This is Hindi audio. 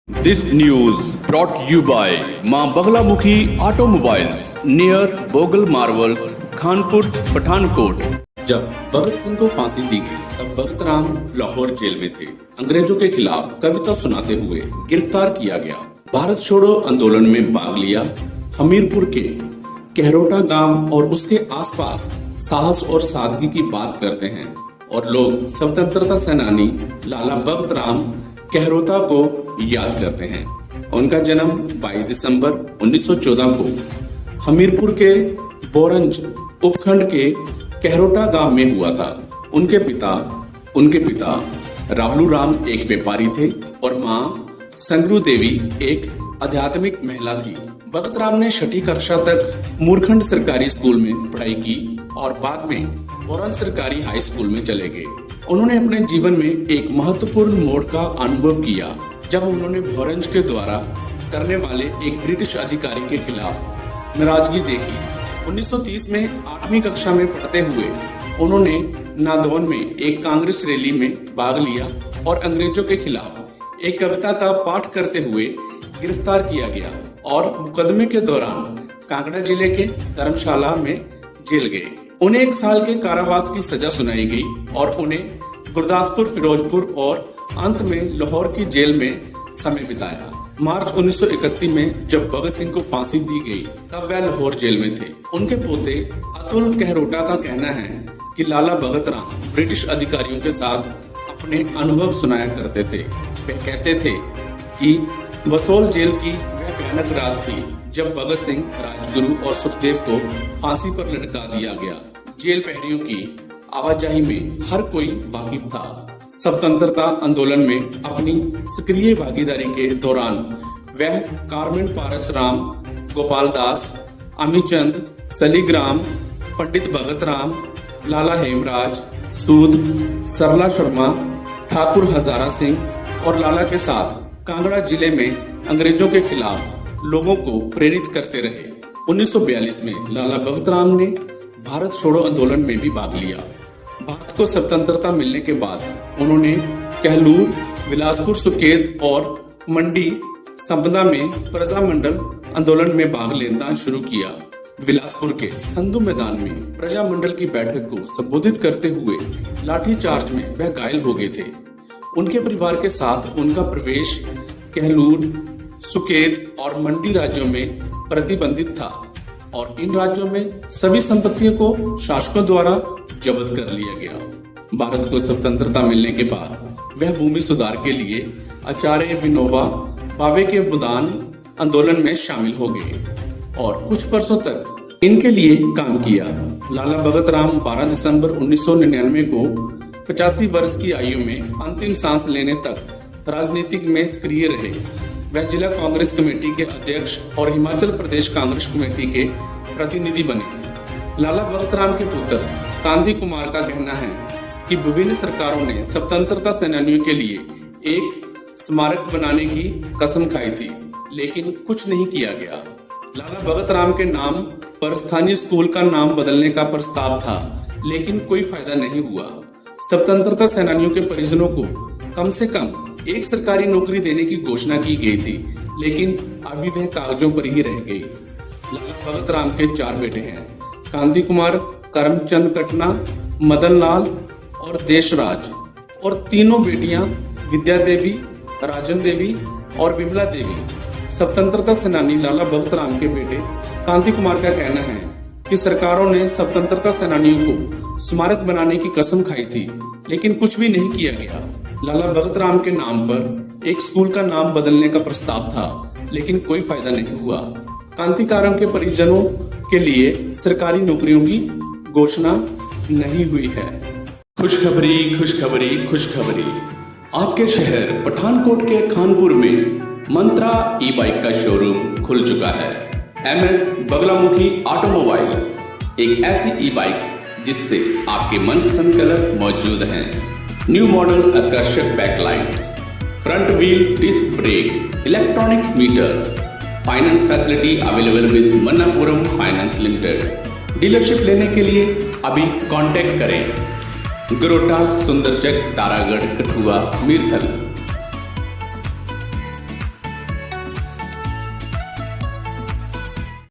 This news brought you by मां Baglamukhi automobiles near Bogle Marvels Khanpur Pathankot. जब भगत सिंह को फांसी दी गई तब भगत राम लाहौर जेल में थे। अंग्रेजों के खिलाफ कविता सुनाते हुए गिरफ्तार किया गया। भारत छोड़ो आंदोलन में भाग लिया। हमीरपुर के कहरोटा गांव और उसके आसपास साहस और सादगी की बात करते हैं और लोग स्वतंत्रता सेनानी लाला भगत राम कहरोता को याद करते हैं। उनका जन्म 22 दिसंबर 1914 को हमीरपुर के बोरंज उपखंड के कहरोटा गांव में हुआ था। उनके पिता रावलू राम एक व्यापारी थे और मां संगरू देवी एक आध्यात्मिक महिला थी। भगत राम ने 6ठी कक्षा तक मूरखंड सरकारी स्कूल में पढ़ाई की और बाद में बोरंज सरकारी हाई स्कूल में चले गए। उन्होंने अपने जीवन में एक महत्वपूर्ण मोड़ का अनुभव किया जब उन्होंने बोरंज के द्वारा करने वाले एक ब्रिटिश अधिकारी के खिलाफ नाराजगी देखी। 1930 में 8वीं कक्षा में पढ़ते हुए उन्होंने नादौन में एक कांग्रेस रैली में भाग लिया और अंग्रेजों के खिलाफ एक कविता का पाठ करते हुए गिरफ्तार किया गया और मुकदमे के दौरान कांगड़ा जिले के धर्मशाला में जेल गए। उन्हें 1 साल के कारावास की सजा सुनाई गई और उन्हें गुरदासपुर, फिरोजपुर और अंत में लाहौर की जेल में समय बिताया। मार्च 1931 में जब भगत सिंह को फांसी दी गई तब वह लाहौर जेल में थे। उनके पोते अतुल कहरोटा का कहना है कि लाला भगत राम ब्रिटिश अधिकारियों के साथ अपने अनुभव सुनाया करते थे। वे कहते थे कि बसोल जेल की वह भयानक रात थी जब भगत सिंह, राजगुरु और सुखदेव को फांसी पर लटका दिया गया। जेल प्रहरियों की आवाजाही में हर कोई वाकिफ था। स्वतंत्रता आंदोलन में अपनी सक्रिय भागीदारी के दौरान वह कारमेन पारस राम, गोपाल दास, अमीचंद, सलीग्राम, पंडित भगत राम, लाला हेमराज, सूद, सरला शर्मा, ठाकुर हजारा सिंह और लाला के साथ कांगड़ा जिले में अंग्रेजों के खिलाफ लोगों को प्रेरित करते रहे। 1942 में लाला भगत राम ने भारत छोड़ो आंदोलन में भी भाग लिया। भारत को स्वतंत्रता मिलने के बाद उन्होंने कहलूर, बिलासपुर, सुकेत और मंडी संपदा में प्रजामंडल आंदोलन में भाग लेना शुरू किया। बिलासपुर के संधू मैदान में प्रजामंडल की बैठक को संबोधित करते हुए लाठीचार्ज में वह घायल हो गए थे। उनके परिवार के साथ उनका प्रवेश कहलूर, सुकेत और मंडी राज्यों में प्रतिबंधित था और इन राज्यों में सभी संपत्तियों को शासकों द्वारा जब्त कर लिया गया। भारत को स्वतंत्रता मिलने के बाद वह भूमि सुधार के लिए आचार्य विनोबा भावे के बुदान आंदोलन में शामिल हो गए और कुछ वर्षों तक इनके लिए काम किया। लाला भगत राम 12 दिसंबर 1999 को 85 वर्ष की आयु में अंतिम सांस लेने तक राजनीतिक में सक्रिय रहे। वह जिला कांग्रेस कमेटी के अध्यक्ष और हिमाचल प्रदेश कांग्रेस कमेटी के प्रतिनिधि बने। लाला भगत राम के पुत्र कांति कुमार का कहना है कि विभिन्न सरकारों ने स्वतंत्रता सेनानियों के लिए एक स्मारक बनाने की कसम खाई थी, लेकिन कुछ नहीं किया गया। लाला भगत राम के नाम पर स्थानीय स्कूल का नाम बदलने का प्रस्ताव था, लेकिन कोई फायदा नहीं हुआ। स्वतंत्रता सेनानियों के परिजनों को कम से कम एक सरकारी नौकरी देने की घोषणा की गई थी, लेकिन अभी वह कागजों पर ही रह गई। लाला भगत राम के 4 बेटे हैं, कांति कुमार, करमचंद कटना, मदन लाल और देशराज, और 3 बेटियां विद्या देवी, राजन देवी और विमला देवी। स्वतंत्रता सेनानी लाला भगत राम के बेटे कांति कुमार का कहना है कि सरकारों ने स्वतंत्रता सेनानियों को स्मारक बनाने की कसम खाई थी, लेकिन कुछ भी नहीं किया गया। लाला भगत राम के नाम पर एक स्कूल का नाम बदलने का प्रस्ताव था, लेकिन कोई फायदा नहीं हुआ। क्रांतिकारियों के परिजनों के लिए सरकारी नौकरियों की घोषणा नहीं हुई है। खुशखबरी, खुशखबरी, खुशखबरी। आपके शहर पठानकोट के खानपुर में मंत्रा ई बाइक का शोरूम खुल चुका है। MS बगलामुखी ऑटोमोबाइल्स, एक ऐसी ई बाइक जिससे आपके मनपसंद कलर मौजूद हैं। न्यू मॉडल आकर्षक backlight, front wheel disc brake, electronics meter, finance facility available with Manappuram finance limited. Dealership लेने के लिए अभी कांटेक्ट करें। गरोटा, सुंदरचक, तारागढ़, कठुआ, मीरथल।